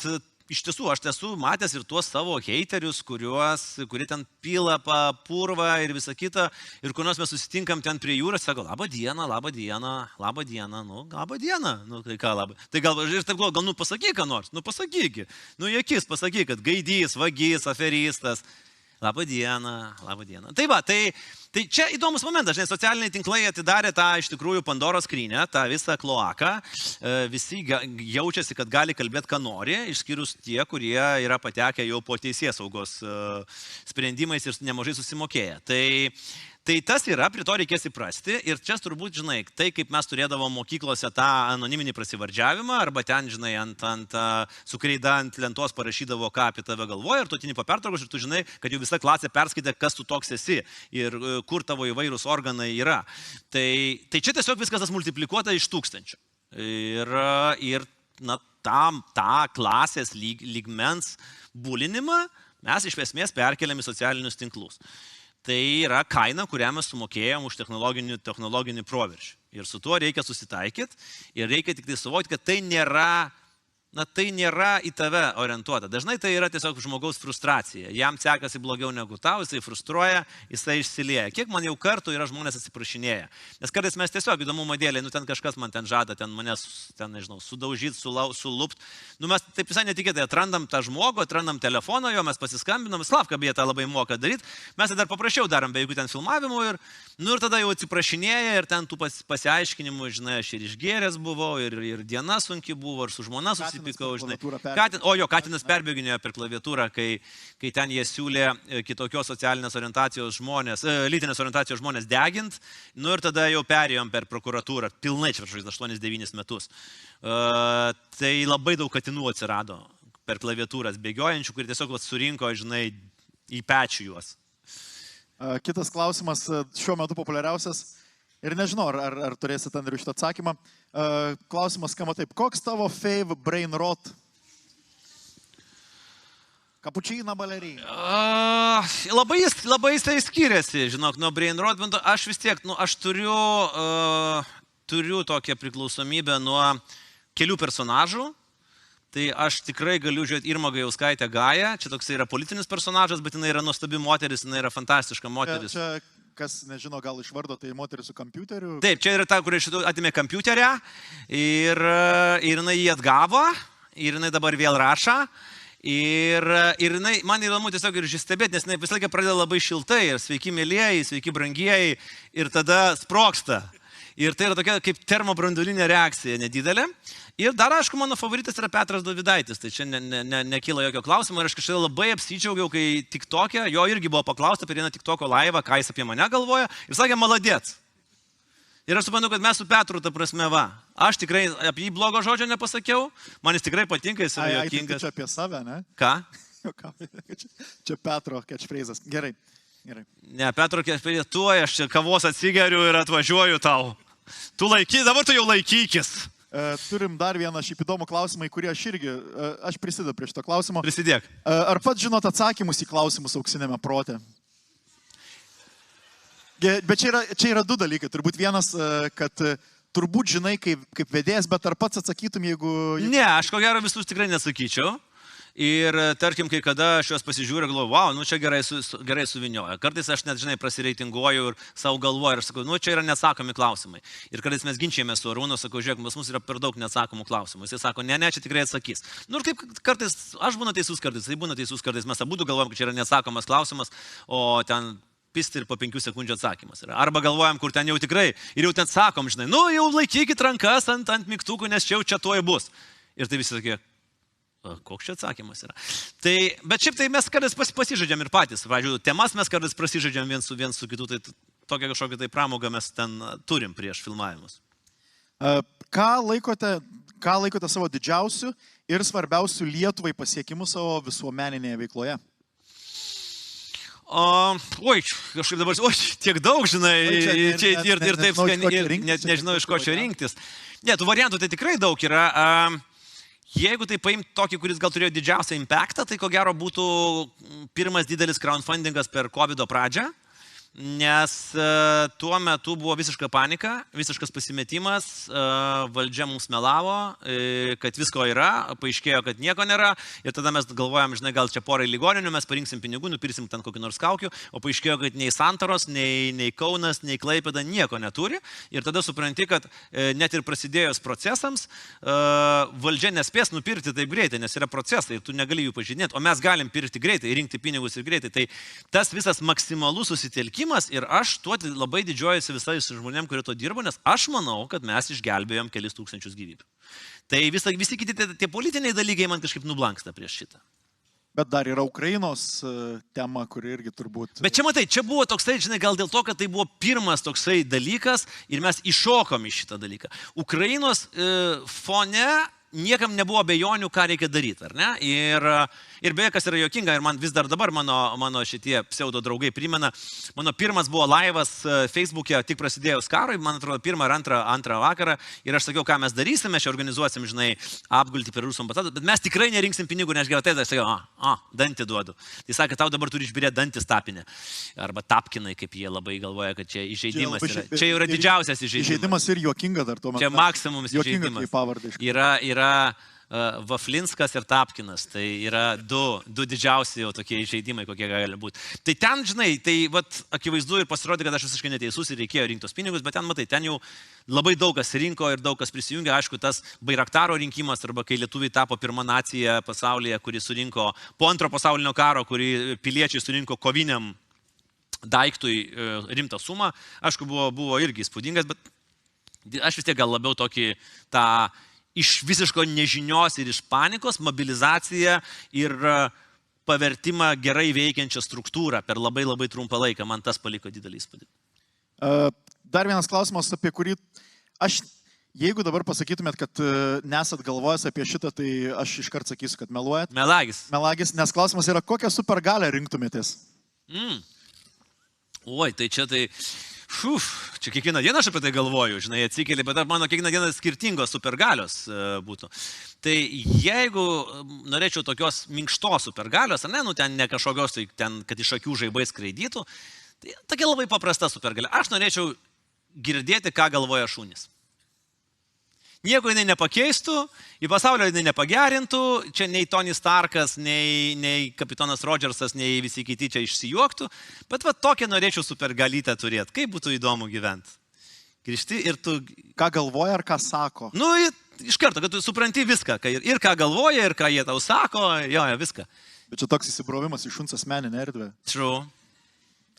iš tiesų, aš esu matęs ir tuos savo heiterius, kurie ten pila purvą ir visą kitą, ir kuriuos mes susitinkam ten prie jūros, sako, labą dieną, nu tai ką labą. Tai gal nu pasakyk, ką nors, nu pasakyk, nu į akis pasakyk, kad gaidys, vagys, aferistas. Labą dieną. Tai va, tai čia įdomus momentas, žinai, socialiniai tinklai atidarė tą iš tikrųjų Pandoros skrynę, tą visą kloaką, visi jaučiasi, kad gali kalbėti, ką nori, išskyrus tie, kurie yra patekę jau po teisėsaugos sprendimais ir nemažai susimokėję. Tai tas yra, prie to reikės įprasti ir čia turbūt, žinai, tai kaip mes turėdavom mokyklose tą anoniminį prasivardžiavimą arba ten, žinai, su kreida ant lentos parašydavo, ką apie tave galvoja ir tu atini po pertraukos ir tu žinai, kad jau visa klasė perskaitė, kas tu toks esi ir kur tavo įvairūs organai yra. Tai čia tiesiog viskas tas multiplikuota iš 1000. Ir na, tą klasės lygmens bulinimą mes iš esmės perkeliam į socialinius tinklus. Tai yra kaina, kurią mes sumokėjom už technologinį proveržį. Ir su tuo reikia susitaikyti ir reikia tik tai suvokti, kad tai nėra į tave orientuota. Dažnai tai yra tiesiog žmogaus frustracija. Jam sekasi blogiau negu tau, jisai frustruoja, jisai išsilieja. Kiek man jau kartų yra žmonės atsiprašinėję. Nes kartais mes tiesiog įdomumo dėlei, nu ten kažkas man ten žada, ten manęs, ten nežinau, sudaužyti, sulupt. Nu mes taip visai netikėtai atrandam tą žmogų, atrandam telefoną, jo mes pasiskambinam, Slavka beje tą labai moka daryti. Mes tai dar paprašiau darom be jokių ten filmavimų ir tada jau atsiprašinėja ir ten tų pasiaiškinimų, žinai, aš ir išgėręs buvau, ir diena sunki buvo, ir su žmona susipykau, žinai. Katinas perbėginėjo per klaviatūrą, kai ten jie siūlė kitokios socialinės orientacijos žmonės, lytinės orientacijos žmonės degint, nu ir tada jau perėjom per prokuratūrą, pilnai čia 8-9 metus. Tai labai daug katinų atsirado per klaviatūras bėgiojančių, kurie tiesiog surinko, žinai, į pečių juos. Kitas klausimas, šiuo metu populiariausias, ir nežinau, ar turėsit Andriu šitą atsakymą. Klausimas skamba taip, koks tavo fave brain rot? Kapučina, balerina? Labai jisai skiriasi, žinok, nuo brain rot, bet aš vis tiek, aš turiu tokią priklausomybę nuo kelių personažų. Tai aš tikrai galiu žiūrėti Irmą Gajauskaitę Gają, čia toks yra politinis personažas, bet jinai yra nuostabi moteris, jinai yra fantastiška moteris. Čia, kas nežino, gal iš vardo, tai moteris su kompiuteriu. Taip, čia yra ta, kuri atėmė kompiuterę ir jinai jį atgavo ir jinai dabar vėl rašo. Ir jinai, man įdomu tiesiog ir stebėti, nes jinai visą laiką pradeda labai šiltai ir sveiki mėlieji, sveiki brangieji ir tada sproksta. Ir tai yra tokia kaip termobranduolinė reakcija nedidelė. Ir dar, aišku, mano favoritas yra Petras Dovydaitis, tai čia nekyla jokio klausimo. Ir aš kažkaip labai apsidžiaugiau, kai TikTok'e, jo irgi buvo paklausta per vieną TikTok'o laivą, ką jis apie mane galvoja. Ir sakė, maladėt. Ir aš suprantu, kad mes su Petru, ta prasme, va. Aš tikrai apie jį blogo žodžio nepasakiau. Man jis tikrai patinka, jis yra juokingas. Tai čia apie save, ne? Ką? Čia Petro catchphrase'as. Gerai. Ne, Petro catchphrase'as, tuoj aš čia kavos atsigeriu ir atvažiuoju tau. Tu laiky, dabar tu jau laikykis. Turim dar vieną šiaip įdomų klausimą, į kurį aš prisidedu prie šito klausimo. Prisidėk. Ar pats žinot atsakymus į klausimus auksinėme prote? Bet čia yra du dalykai. Turbūt vienas, kad turbūt žinai kaip vedėjas, bet ar pats atsakytum, jeigu... Ne, aš ko gero visus tikrai nesakyčiau. Ir tarkim, kai kada aš juos pasižiūriu, galvoju, wow, nu čia gerai suvinioja. Kartais aš net, žinai, prasireitinguoju ir savo galvoju ir sakau, nu čia yra neatsakomi klausimai. Ir kartais mes ginčiame su Arūnu, sakau, žiūrėk, pas mus yra per daug neatsakomų klausimų. Jis sako, ne, čia tikrai atsakys. Nu ir kaip kartais, aš būna teisus kartais, tai būna teisus kartais, mes abudu galvojam, kad čia yra neatsakomas klausimas, o ten pisti ir po 5 sekundžių atsakymas yra. Arba galvojam, kur ten jau tikrai, ir jau ten sakom, žinai, nu jau laikykit rankas ant mygtukų, nes čia tuoj bus. Ir tai visi sakė, koks čia atsakymas yra. Tai, bet šiaip tai mes kartais pasižaidžiam ir patys. Pavyzdžiui, temas mes kartais prasižaidžiam viens su kitu, tai tokią kažkokią tai pramogą mes ten turim prieš filmavimus. Ką laikote savo didžiausių ir svarbiausių Lietuvai pasiekimų savo visuomeninėje veikloje? Oi, kažkaip dabar, tiek daug, žinai, ir taip, nežinau, iš ko čia rinktis. Ne, tų variantų tai tikrai daug yra. Jeigu tai paimt tokį, kuris gal turėjo didžiausią impactą, tai ko gero būtų pirmas didelis crowdfundingas per COVID pradžią, nes tuo metu buvo visiška panika, visiškas pasimetimas, valdžia mums melavo, kad visko yra, paaiškėjo, kad nieko nėra ir tada mes galvojam, žinai, gal čia porai ligoninių, mes parinksim pinigų, nupirsim ten kokį nors kaukių, o paaiškėjo, kad nei Santaros, nei Kaunas, nei Klaipėda nieko neturi ir tada supranti, kad net ir prasidėjus procesams, valdžia nespės nupirkti taip greitai, nes yra procesai ir tu negali jų pažinėti, o mes galim pirkti greitai, rinkti pinigus ir greitai. Tai tas visas maksimalus susitelkimas ir aš tuo labai didžiuojuosi visais žmonėm, kurie to dirbo, nes aš manau, kad mes išgelbėjom kelis tūkstančius gyvybių. Tai visi kiti tie politiniai dalykai man kažkaip nublanksta prieš šitą. Bet dar yra Ukrainos tema, kuri irgi turbūt... Bet čia matai, čia buvo toksai, žinai, gal dėl to, kad tai buvo pirmas toksai dalykas ir mes iššokom iš šitą dalyką. Ukrainos fone niekam nebuvo abejonių, ką reikia daryti, ar ne? Ir beje, kas yra juokinga, ir man vis dar dabar mano šitie pseudo draugai primena, mano pirmas buvo laivas Facebook'e, tik prasidėjus karui, man atrodo, pirmą ir antrą vakarą, ir aš sakiau, ką mes darysime, čia organizuosim, žinai, apgulti per Rusų ambasadą, bet mes tikrai nerinksim pinigų, nes gerai, tai aš sakiau, dantį duodu. Tai sakė, tau dabar turi išbirėti dantis tapinę. Arba tapkinai, kaip jie labai galvoja, kad čia įžeidimas yra. Čia yra didžiausias įžeidimas. Įžeidimas ir juokinga dar tuo metu. Čia maksimums įžeidimas. Yra Vaflinskas ir Tapkinas, tai yra du didžiausi jau tokie įžeidimai, kokie gali būti. Tai ten, žinai, tai vat, akivaizdu ir pasirodė, kad aš visiškai neteisus ir reikėjo rinkti tos pinigus, bet ten, matai, ten jau labai daug kas rinko ir daug kas prisijungė. Aišku, tas Bairaktaro rinkimas, arba kai lietuviai tapo pirma nacija pasaulyje, kuri surinko po antro pasaulinio karo, kuri piliečiai surinko koviniam daiktui rimtą sumą, aišku, buvo irgi įspūdingas, bet aš vis tiek gal labiau tokį tą iš visiško nežinios ir iš panikos mobilizaciją ir pavertimą gerai veikiančią struktūrą per labai labai trumpą laiką. Man tas paliko didelį įspūdį. Dar vienas klausimas, apie kurį jeigu dabar pasakytumėt, kad nesat galvojęs apie šitą, tai aš iškart sakysiu, kad meluojat. Melagis, nes klausimas yra, kokią supergalę rinktumėtės? Oi, tai čia tai... Čia kiekvieną dieną aš apie tai galvoju, žinai, atsikeli, bet mano kiekvieną dieną skirtingos supergalios būtų. Tai jeigu norėčiau tokios minkštos supergalios, ar ne, nu ten ne kažkokios, tai ten, kad iš akių žaibai skraidytų, tai tokia labai paprasta supergalė. Aš norėčiau girdėti, ką galvoja šunys. Nieko jinai nepakeistų, į pasaulio jinai nepagerintų, čia nei Tony Starkas, nei kapitonas Rodžersas, nei visi kiti čia išsijuoktų, bet va tokią norėčiau supergalytę turėti. Kaip būtų įdomu gyventi? Grįžti ir tu... Ką galvoja ar ką sako? Nu, iš karto, kad tu supranti viską, ir ką galvoja, ir ką jie tau sako, viską. Bet čia toks įsibrovimas iš šuns asmeninę erdvę. True.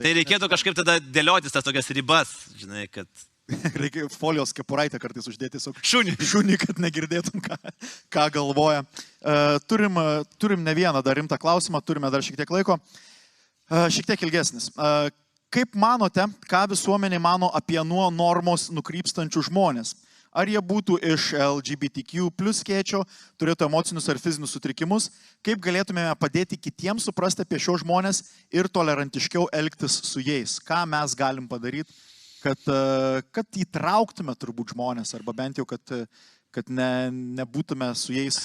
Tai reikėtų kažkaip tada dėliotis tas tokias ribas, žinai, kad... Reikia folijos kepuraitę kartais uždėti tiesiog šunį, kad negirdėtum, ką galvoja. Turim ne vieną dar rimtą klausimą, turime dar šiek tiek laiko. Šiek tiek ilgesnis. Kaip manote, ką visuomenė mano apie nuo normos nukrypstančių žmonės? Ar jie būtų iš LGBTQ plus skėčio, turėtų emocinius ar fizinius sutrikimus? Kaip galėtumėme padėti kitiems suprasti apie šios žmonės ir tolerantiškiau elgtis su jais? Ką mes galim padaryti? Kad įtrauktume turbūt žmonės, arba bent jau, kad kad nebūtume su jais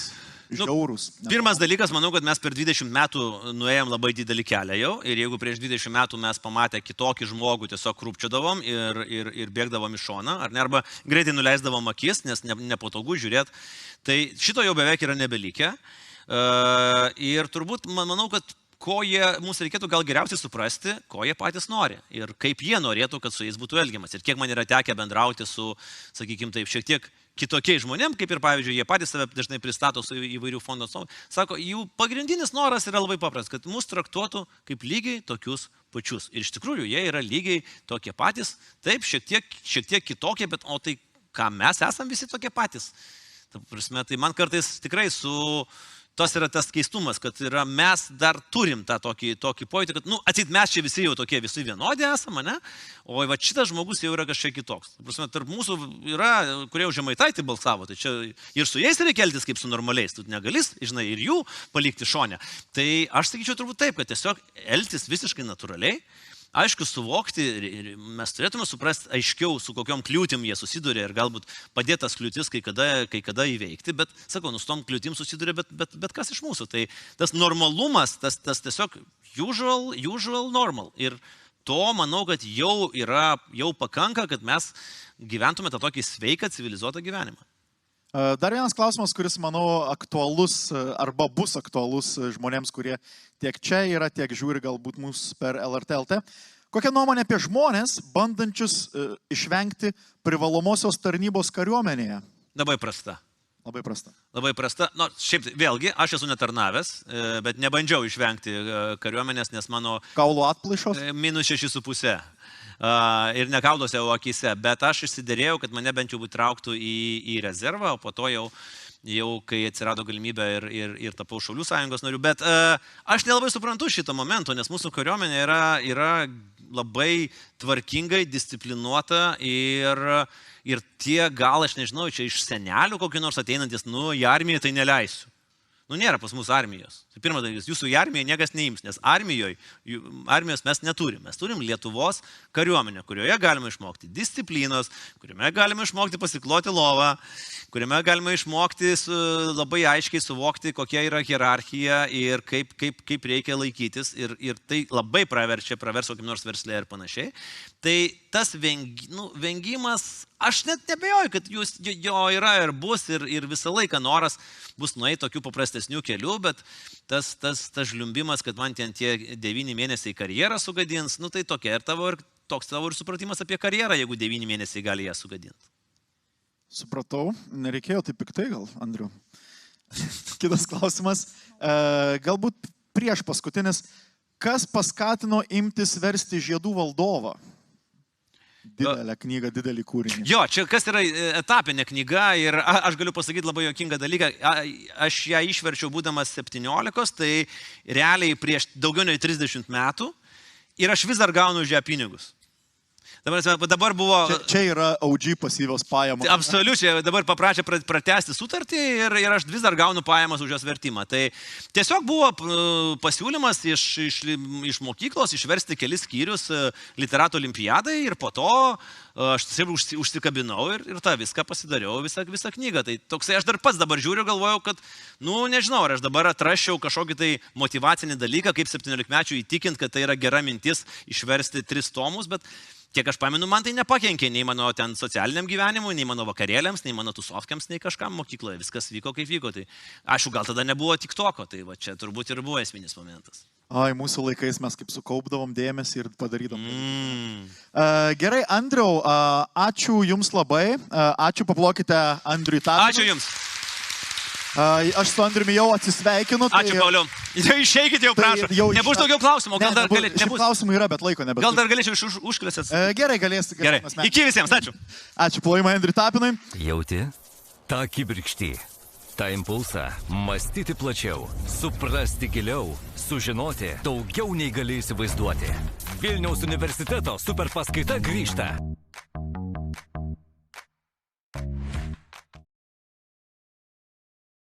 žiaurūs. Pirmas dalykas, manau, kad mes per 20 metų nuėjom labai didelį kelią jau ir jeigu prieš 20 metų mes pamatę kitokį žmogų tiesiog krūpčiodavom ir bėgdavom iš šoną, arba greitai nuleisdavom akis, nes nepatogu žiūrėti, tai šito jau beveik yra nebelikę. Ir turbūt manau, kad mums reikėtų gal geriausiai suprasti, ko jie patys nori ir kaip jie norėtų, kad su jais būtų elgiamas. Ir kiek man yra tekę bendrauti su, sakykime taip, šiek tiek kitokiais žmonėm, kaip ir pavyzdžiui, jie patys save dažnai pristato su įvairių fondų atstovų, sako, jų pagrindinis noras yra labai paprastas, kad mus traktuotų kaip lygiai tokius pačius. Ir iš tikrųjų, jie yra lygiai tokie patys, taip, šiek tiek kitokie, bet o tai ką mes esam visi tokie patys. Tai man kartais tikrai tas yra tas keistumas, kad mes dar turim tą tokį pojūtį, kad, atsit mes čia visi jau tokie, visi vienodi esame, ne? O va šitas žmogus jau yra kažkiek kitoks. Tarp mūsų yra, kurie už Žemaitaitį balsavo, tai čia ir su jais reikia elgtis kaip su normaliais, tu negalis, žinai, ir jų palikti šone. Tai aš sakyčiau turbūt taip, kad tiesiog elgtis visiškai natūraliai, aišku, suvokti, mes turėtume suprasti aiškiau, su kokiom kliūtim jie susiduria ir galbūt padėtas kliūtis kai kada įveikti, bet, sakau, su tom kliūtim susiduria, bet kas iš mūsų. Tai tas normalumas, tas tiesiog usual normal. Ir to, manau, kad jau pakanka, kad mes gyventume tą tokį sveiką, civilizuotą gyvenimą. Dar vienas klausimas, kuris, manau, aktualus arba bus aktualus žmonėms, kurie tiek čia yra, tiek žiūri galbūt mūsų per LRT LT. Kokia nuomonė apie žmonės, bandančius išvengti privalomosios tarnybos kariuomenėje? Labai prasta. Labai prasta. Labai prasta. Šiaip vėlgi, aš esu netarnavęs, bet nebandžiau išvengti kariuomenės, nes mano... Kaulų atplaišos? -6,5. Ir nekauduose akise, bet aš išsiderėjau, kad mane bent jau įtrauktų į rezervą, o po to jau kai atsirado galimybė ir tapau Šaulių sąjungos nariu. Bet aš nelabai suprantu šito momento, nes mūsų kariuomenė yra labai tvarkingai, disciplinuota ir tie gal, aš nežinau, čia iš senelių kokį nors ateinantis, į armiją tai neleisiu. Nėra pas mus armijos. Tai pirmas dalykas, jūsų į armiją niekas neims, nes armijos mes neturim. Mes turim Lietuvos kariuomenę, kurioje galima išmokti disciplinos, kuriame galima išmokti pasikloti lovą, kuriame galima išmokti labai aiškiai suvokti, kokia yra hierarchija ir kaip reikia laikytis. Ir tai labai pravers kokiam nors versle ir panašiai. Tai tas vengimas, aš net nebejoju, kad jo yra ir bus ir visą laiką noras bus nueiti tokių paprastesnių kelių, bet tas žliumbimas, kad man tie 9 mėnesiai karjerą sugadins, tai tokia ir toks tavo ir supratimas apie karjerą, jeigu 9 mėnesiai gali ją sugadinti. Supratau, nereikėjo taip piktai gal, Andriu. Kitas klausimas, galbūt prieš paskutinis, kas paskatino imtis versti Žiedų valdovą? Didelę knygą, didelį kūrinį. Jo, čia kas yra etapinė knyga ir aš galiu pasakyti labai juokingą dalyką. Aš ją išverčiau būdamas 17, tai realiai prieš daugiau nei 30 metų ir aš vis dar gaunu už ją pinigus. Dabar buvo... Čia yra OG pasyvios pajamos. Absoliučiai, dabar paprašė pratęsti sutartį ir aš vis dar gaunu pajamas už jos vertimą. Tai tiesiog buvo pasiūlymas iš mokyklos išversti kelis skyrius literatų olimpiadai ir po to aš užsikabinau ir tą viską pasidariau, visą knygą. Tai toksai aš dar pats dabar žiūriu, galvojau, kad, nežinau, ar aš dabar atraščiau kažkokį tai motyvacinį dalyką, kaip 17-mečių įtikint, kad tai yra gera mintis išversti 3 tomus, bet kiek aš pamenu, man tai nepakenkė nei mano ten socialiniam gyvenimui, nei mano vakarėliams, nei mano tusovkiams, nei kažkam mokykloje. Viskas vyko kaip vyko. Tai aišku, gal tada nebuvo TikToko, tai va čia turbūt ir buvo esminis momentas. Mūsų laikais mes kaip sukaupdavom dėmesį ir padarydavom. Gerai, Andriau, ačiū Jums labai. Ačiū, paplokite Andriui Tapinui. Ačiū Jums. Aš su Andriumi jau atsisveikinu. Ačiū, Pauliau. Išeikite jau, prašau. Nebus daugiau klausimų. Gal dar galėčiau. Klausimų yra, bet laiko nebeturiu. Gal dar galėčiau užklėsęs. Gerai, galėsite. Gerai. Iki visiems. Ačiū. Ačiū, plojimai Andriui Tapinui. Jauti? Ta kibirkštį. Ta impulsą. Mąstyti plačiau. Suprasti giliau. Sužinoti daugiau nei gali įsivaizduoti. Vilniaus universiteto super paskaita grįžta.